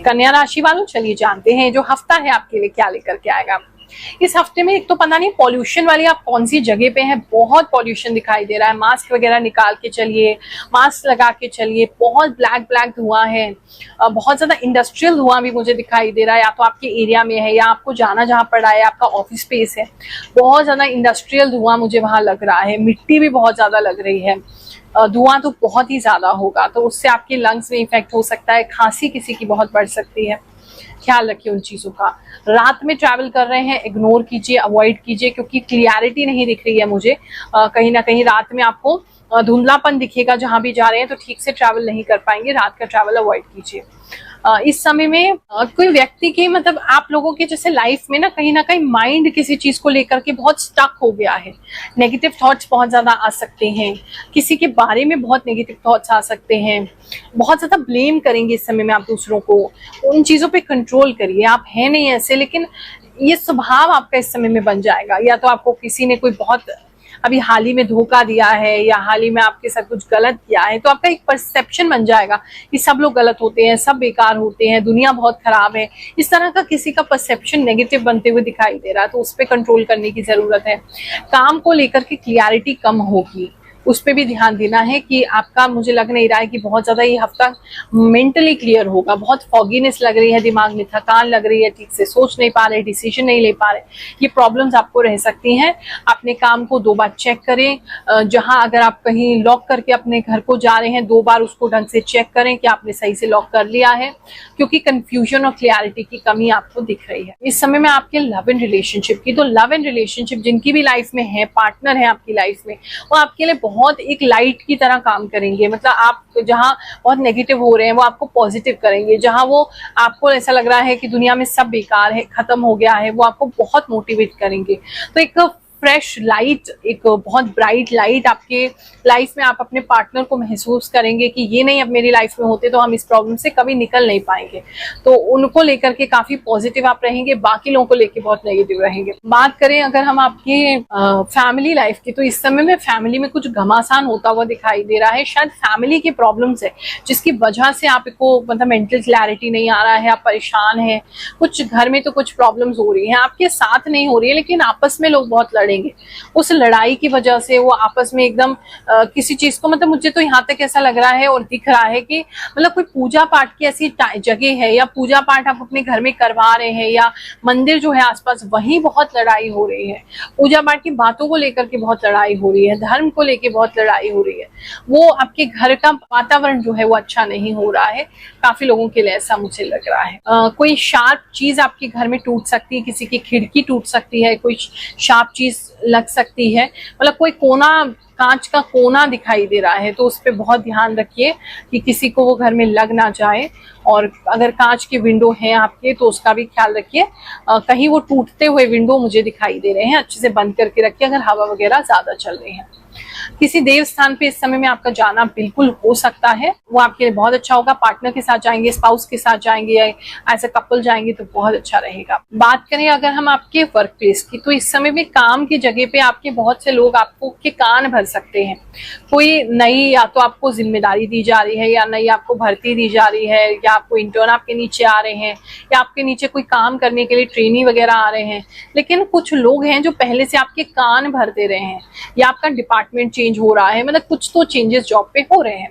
कन्या राशि वालों, चलिए जानते हैं जो हफ्ता है आपके लिए क्या लेकर के आएगा। इस हफ्ते में एक तो पता नहीं पॉल्यूशन वाली आप कौन सी जगह पे हैं, बहुत पॉल्यूशन दिखाई दे रहा है। मास्क वगैरह निकाल के चलिए, मास्क लगा के चलिए, बहुत ब्लैक ब्लैक धुआं है, बहुत ज्यादा इंडस्ट्रियल धुआं भी मुझे दिखाई दे रहा है। या तो आपके एरिया में है या आपको जाना जहां पड़ रहा है, आपका ऑफिस स्पेस है, बहुत ज्यादा इंडस्ट्रियल धुआं मुझे वहां लग रहा है। मिट्टी भी बहुत ज्यादा लग रही है, धुआं तो बहुत ही ज्यादा होगा, तो उससे आपके लंग्स में इफेक्ट हो सकता है, खांसी किसी की बहुत बढ़ सकती है। ख्याल रखिए उन चीजों का। रात में ट्रैवल कर रहे हैं, इग्नोर कीजिए, अवॉइड कीजिए, क्योंकि क्लियरिटी नहीं दिख रही है मुझे। कहीं ना कहीं रात में आपको धुंधलापन दिखेगा, जहां भी जा रहे हैं तो ठीक से ट्रैवल नहीं कर पाएंगे। रात का ट्रैवल अवॉइड कीजिए। इस समय में कोई व्यक्ति की मतलब आप लोगों के जैसे लाइफ में ना कहीं माइंड किसी चीज को लेकर के बहुत स्टक हो गया है। नेगेटिव थॉट्स बहुत ज्यादा आ सकते हैं, किसी के बारे में बहुत नेगेटिव थॉट्स आ सकते हैं, बहुत ज्यादा ब्लेम करेंगे इस समय में आप दूसरों को। उन चीजों पे कंट्रोल करिए। आप हैं नहीं ऐसे, लेकिन ये स्वभाव आपका इस समय में बन जाएगा। या तो आपको किसी ने कोई बहुत अभी हाल ही में धोखा दिया है या हाल ही में आपके साथ कुछ गलत किया है, तो आपका एक परसेप्शन बन जाएगा कि सब लोग गलत होते हैं, सब बेकार होते हैं, दुनिया बहुत खराब है। इस तरह का किसी का परसेप्शन नेगेटिव बनते हुए दिखाई दे रहा है, तो उस पर कंट्रोल करने की जरूरत है। काम को लेकर के क्लियरिटी कम होगी, उस पर भी ध्यान देना है कि आपका, मुझे लग नहीं रहा है कि बहुत ज्यादा ये हफ्ता मेंटली क्लियर होगा। बहुत फॉगीनेस लग रही है, दिमाग में थकान लग रही है, ठीक से सोच नहीं पा रहे, डिसीजन नहीं ले पा रहे, ये प्रॉब्लम्स आपको रह सकती हैं। अपने काम को 2 बार चेक करें। जहां अगर आप कहीं लॉक करके अपने घर को जा रहे हैं, 2 बार उसको ढंग से चेक करें कि आपने सही से लॉक कर लिया है, क्योंकि कंफ्यूजन और क्लियरिटी की कमी आपको दिख रही है। इस समय में आपके लव एंड रिलेशनशिप की, तो लव एंड रिलेशनशिप जिनकी भी लाइफ में है, पार्टनर है आपकी लाइफ में, वो आपके लिए बहुत एक लाइट की तरह काम करेंगे। मतलब आप जहां बहुत नेगेटिव हो रहे हैं वो आपको पॉजिटिव करेंगे। जहां वो आपको ऐसा लग रहा है कि दुनिया में सब बेकार है, खत्म हो गया है, वो आपको बहुत मोटिवेट करेंगे। तो एक फ्रेश लाइट, एक बहुत ब्राइट लाइट आपके लाइफ में आप अपने पार्टनर को महसूस करेंगे कि ये नहीं अब मेरी लाइफ में होते तो हम इस प्रॉब्लम से कभी निकल नहीं पाएंगे। तो उनको लेकर के काफी पॉजिटिव आप रहेंगे, बाकी लोगों को लेकर बहुत नेगेटिव रहेंगे। बात करें अगर हम आपके फैमिली लाइफ की, तो इस समय में फैमिली में कुछ घमासान होता हुआ दिखाई दे रहा है। शायद फैमिली की प्रॉब्लम्स है जिसकी वजह से आपको मतलब मेंटल क्लैरिटी नहीं आ रहा है, आप परेशान हैं। कुछ घर में तो कुछ प्रॉब्लम्स हो रही हैं, आपके साथ नहीं हो रही है, लेकिन आपस में लोग बहुत लड़ेंगे। उस लड़ाई की वजह से वो आपस में एकदम किसी चीज को, मतलब मुझे तो यहाँ तक ऐसा लग रहा है और दिख रहा है कि मतलब कोई पूजा पाठ की ऐसी जगह है, या पूजा पाठ आप अपने घर में करवा रहे हैं, या मंदिर जो है आसपास, वहीं बहुत लड़ाई हो रही है। पूजा पाठ की बातों को लेकर के बहुत लड़ाई हो रही है, धर्म को लेकर बहुत लड़ाई हो रही है। वो आपके घर का वातावरण जो है वो अच्छा नहीं हो रहा है, काफी लोगों के लिए ऐसा मुझे लग रहा है। कोई शार्प चीज आपके घर में टूट सकती है, किसी की खिड़की टूट सकती है, कोई शार्प चीज लग सकती है, मतलब कोई कोना, कांच का कोना दिखाई दे रहा है, तो उस पर बहुत ध्यान रखिए कि किसी को वो घर में लग ना जाए। और अगर कांच के विंडो हैं आपके तो उसका भी ख्याल रखिए। कहीं वो टूटते हुए विंडो मुझे दिखाई दे रहे हैं, अच्छे से बंद करके रखिए अगर हवा वगैरह ज्यादा चल रही है। किसी देव स्थान पे इस समय में आपका जाना बिल्कुल हो सकता है, वो आपके लिए बहुत अच्छा होगा। पार्टनर के साथ जाएंगे, स्पाउस के साथ जाएंगे, या एज ए कपल जाएंगे तो बहुत अच्छा रहेगा। बात करें अगर हम आपके वर्क प्लेस की, तो इस समय में काम की जगह पे आपके बहुत से लोग आपको के कान भर सकते हैं। कोई नई, या तो आपको जिम्मेदारी दी जा रही है, या नई आपको भर्ती दी जा रही है, या आपको इंटर्न आपके नीचे आ रहे हैं, या आपके नीचे कोई काम करने के लिए ट्रेनी वगैरह आ रहे हैं। लेकिन कुछ लोग हैं जो पहले से आपके कान भरते रहे हैं, या आपका डिपार्टमेंट चेंज हो रहा है, मतलब कुछ तो चेंजेस जॉब पे हो रहे हैं,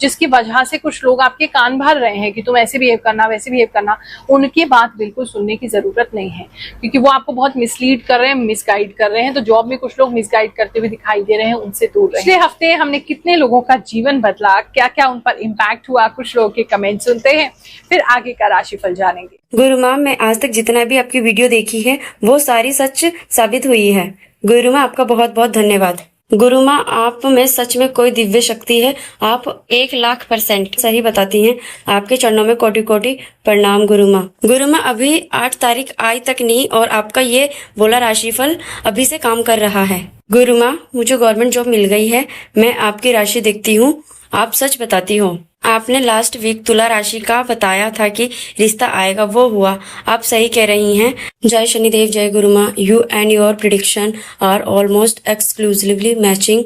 जिसकी वजह से कुछ लोग आपके कान भर रहे हैं कि तुम ऐसे बिहेव करना, वैसे बिहेव करना। उनकी बात बिल्कुल सुनने की जरूरत नहीं है, क्योंकि वो आपको बहुत मिसलीड कर रहे हैं, मिसगाइड कर रहे हैं। तो जॉब में कुछ लोग मिसगाइड करते हुए दिखाई दे रहे हैं, उनसे दूर रहें। पिछले हफ्ते हमने कितने लोगों का जीवन बदला, क्या क्या उन पर इम्पैक्ट हुआ, कुछ लोगों के कमेंट सुनते हैं, फिर आगे का राशिफल जानेंगे। गुरु माँ, मैं आज तक जितना भी आपकी वीडियो देखी है वो सारी सच साबित हुई है। गुरु माँ, आपका बहुत बहुत धन्यवाद। गुरु माँ, आप में सच में कोई दिव्य शक्ति है, आप 1,00,000% सही बताती हैं। आपके चरणों में कोटि कोटि प्रणाम गुरु माँ। गुरु माँ, अभी 8 तारीख आई तक नहीं और आपका ये बोला राशिफल अभी से काम कर रहा है। गुरु माँ, मुझे गवर्नमेंट जॉब मिल गई है। मैं आपकी राशि देखती हूँ, आप सच बताती हो। आपने लास्ट वीक तुला राशि का बताया था कि रिश्ता आएगा, वो हुआ। आप सही कह रही हैं। जय शनिदेव, जय Guru Maa. You and your prediction are almost exclusively matching.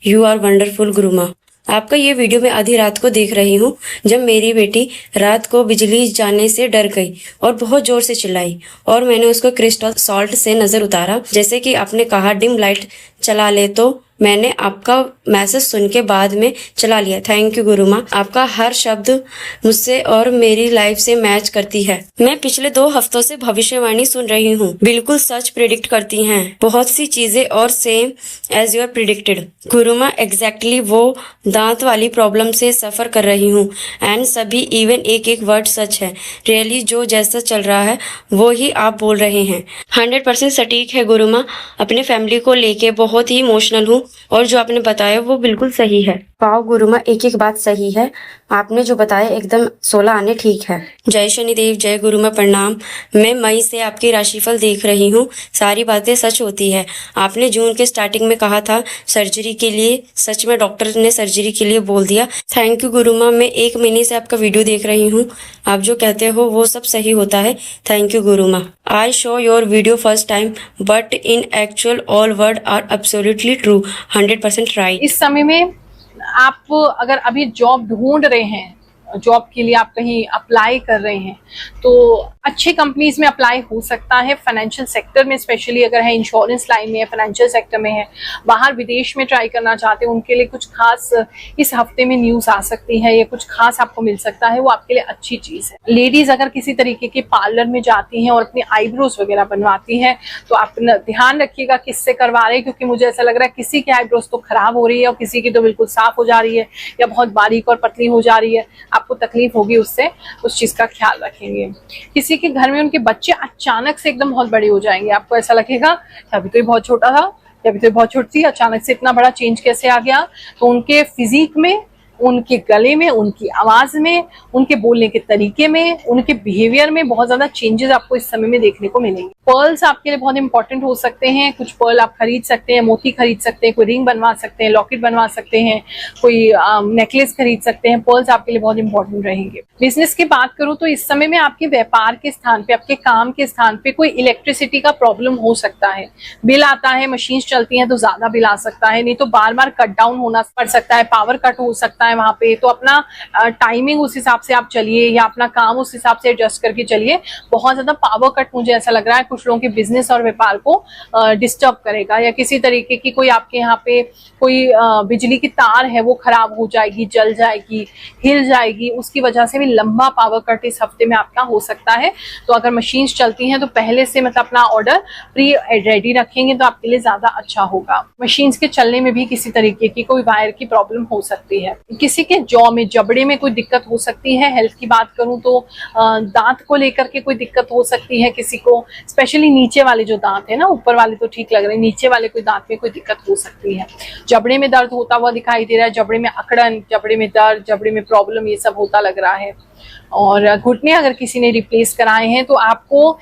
You are wonderful Guru Maa. आपका ये वीडियो मैं आधी रात को देख रही हूँ, जब मेरी बेटी रात को बिजली जाने से डर गई और बहुत जोर से चिल्लाई और मैंने उसको क्रिस्टल सॉल्ट से नजर उतारा। जैसे कि आपने कहा डिम लाइट चला ले, तो मैंने आपका मैसेज सुन के बाद में चला लिया। थैंक यू गुरु माँ, आपका हर शब्द मुझसे और मेरी लाइफ से मैच करती है। मैं पिछले 2 हफ्तों से भविष्यवाणी सुन रही हूँ, बिल्कुल सच प्रिडिक्ट करती हैं बहुत सी चीजें और same as you are predicted. Guru Maa exactly वो दांत वाली प्रॉब्लम से सफर कर रही हूँ एंड सभी इवन एक एक वर्ड सच है। रियली जो जैसा चल रहा है वो ही आप बोल रहे हैं। 100% सटीक है गुरु माँ। अपने फैमिली को लेके बहुत ही इमोशनल हूँ और जो आपने बताया वो बिल्कुल सही है। वाओ गुरु माँ, एक एक बात सही है। आपने जो बताया एकदम 16 आने ठीक है। जय शनिदेव, जय गुरु माँ, प्रणाम। मैं मई से आपकी राशिफल देख रही हूँ, सारी बातें सच होती है। आपने जून के स्टार्टिंग में कहा था सर्जरी के लिए, सच में डॉक्टर ने सर्जरी के लिए बोल दिया। थैंक यू गुरु माँ, मैं 1 महीने से आपका वीडियो देख रही हूँ, आप जो कहते हो वो सब सही होता है। Thank you Guru Maa. I show your video first time but in actual all word are absolutely true, 100% right. इस समय में आप अगर अभी जॉब ढूंढ रहे हैं, जॉब के लिए आप कहीं अप्लाई कर रहे हैं, तो अच्छे कंपनीज में अप्लाई हो सकता है। फाइनेंशियल सेक्टर में स्पेशली अगर है, इंश्योरेंस लाइन में है, फाइनेंशियल सेक्टर में है, बाहर विदेश में ट्राई करना चाहते हैं, उनके लिए कुछ खास इस हफ्ते में न्यूज आ सकती है या कुछ खास आपको मिल सकता है, वो आपके लिए अच्छी चीज है। लेडीज अगर किसी तरीके के पार्लर में जाती हैं और अपनी आईब्रोज वगैरह बनवाती हैं, तो आप ध्यान रखिएगा किससे करवा रहे हैं, क्योंकि मुझे ऐसा लग रहा है किसी की आईब्रोज तो खराब हो रही है और किसी की तो बिल्कुल साफ हो जा रही है या बहुत बारीक और पतली हो जा रही है। आपको तकलीफ होगी उससे, उस चीज का ख्याल रखेंगे। किसी के घर में उनके बच्चे अचानक से एकदम बहुत बड़े हो जाएंगे, आपको ऐसा लगेगा अभी तो ये बहुत छोटा था, अभी तो ये बहुत छोटी थी, अचानक से इतना बड़ा चेंज कैसे आ गया। तो उनके फिजिक में, उनके गले में, उनकी आवाज में, उनके बोलने के तरीके में, उनके बिहेवियर में बहुत ज्यादा चेंजेस आपको इस समय में देखने को मिलेंगे। पर्ल्स आपके लिए बहुत इंपॉर्टेंट हो सकते हैं। कुछ पर्ल आप खरीद सकते हैं, मोती खरीद सकते हैं, कोई रिंग बनवा सकते हैं, लॉकेट बनवा सकते हैं, कोई नेकलेस खरीद सकते हैं। पर्ल्स आपके लिए बहुत इंपॉर्टेंट रहेंगे। बिजनेस की बात करूं तो इस समय में आपके व्यापार के स्थान पे, आपके काम के स्थान पे कोई इलेक्ट्रिसिटी का प्रॉब्लम हो सकता है। बिल आता है, मशीन चलती है तो ज्यादा बिल आ सकता है, नहीं तो बार बार कट डाउन होना पड़ सकता है, पावर कट हो सकता है वहां पे। तो अपना टाइमिंग उस हिसाब से आप चलिए या अपना काम उस हिसाब से एडजस्ट करके चलिए। बहुत ज्यादा पावर कट मुझे ऐसा लग रहा है कुछ लोगों के बिजनेस और व्यापार को डिस्टर्ब करेगा, या किसी तरीके की कोई आपके यहाँ पे कोई बिजली की तार है वो खराब हो जाएगी, जल जाएगी, हिल जाएगी, उसकी वजह से भी लंबा पावर कट इस हफ्ते में आपका हो सकता है। तो अगर मशीन्स चलती हैं तो पहले से मतलब अपना ऑर्डर प्री रेडी रखेंगे तो आपके लिए ज्यादा अच्छा होगा। मशीन्स के चलने में भी किसी तरीके की कोई वायर की प्रॉब्लम हो सकती है। किसी के जॉ में, जबड़े में कोई दिक्कत हो सकती है। हेल्थ की बात करूं तो दांत को लेकर के कोई दिक्कत हो सकती है किसी को, स्पेशली नीचे वाले जो दांत है ना, ऊपर वाले तो ठीक लग रहे हैं, नीचे वाले कोई दांत में कोई दिक्कत हो सकती है। जबड़े में दर्द होता हुआ दिखाई दे रहा है, जबड़े में अकड़न, जबड़े में दर्द, जबड़े में प्रॉब्लम, ये सब होता लग रहा है। और घुटने अगर किसी ने रिप्लेस कराए हैं तो आपको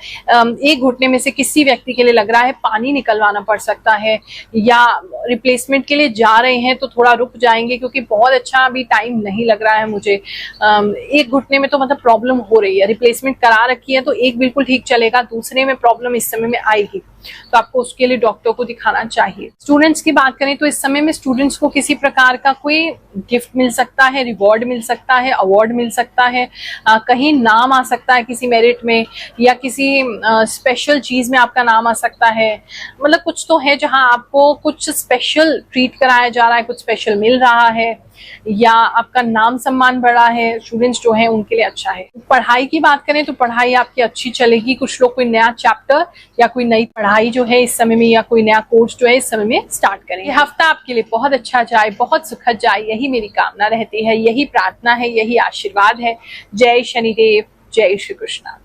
एक घुटने में से किसी व्यक्ति के लिए लग रहा है पानी निकलवाना पड़ सकता है, या रिप्लेसमेंट के लिए जा रहे हैं तो थोड़ा रुक जाएंगे, क्योंकि बहुत अच्छा अभी टाइम नहीं लग रहा है मुझे। एक घुटने में तो मतलब प्रॉब्लम हो रही है, रिप्लेसमेंट करा रखी है तो एक बिल्कुल ठीक चलेगा, दूसरे में प्रॉब्लम इस समय में आएगी, तो आपको उसके लिए डॉक्टर को दिखाना चाहिए। स्टूडेंट्स की बात करें तो इस समय में स्टूडेंट्स को किसी प्रकार का कोई गिफ्ट मिल सकता है, रिवॉर्ड मिल सकता है, अवार्ड मिल सकता है, कहीं नाम आ सकता है किसी मेरिट में, या किसी स्पेशल चीज में आपका नाम आ सकता है। मतलब कुछ तो है जहां आपको कुछ स्पेशल ट्रीट कराया जा रहा है, कुछ स्पेशल मिल रहा है, या आपका नाम सम्मान बढ़ा है। स्टूडेंट्स जो है उनके लिए अच्छा है। पढ़ाई की बात करें तो पढ़ाई आपकी अच्छी चलेगी। कुछ लोग कोई नया चैप्टर या कोई नई पढ़ाई जो है इस समय में, या कोई नया कोर्स जो है इस समय में स्टार्ट करें। ये हफ्ता आपके लिए बहुत अच्छा जाए, बहुत सुखद जाए, यही मेरी कामना रहती है, यही प्रार्थना है, यही आशीर्वाद है। जय शनिदेव, जय श्री कृष्णा।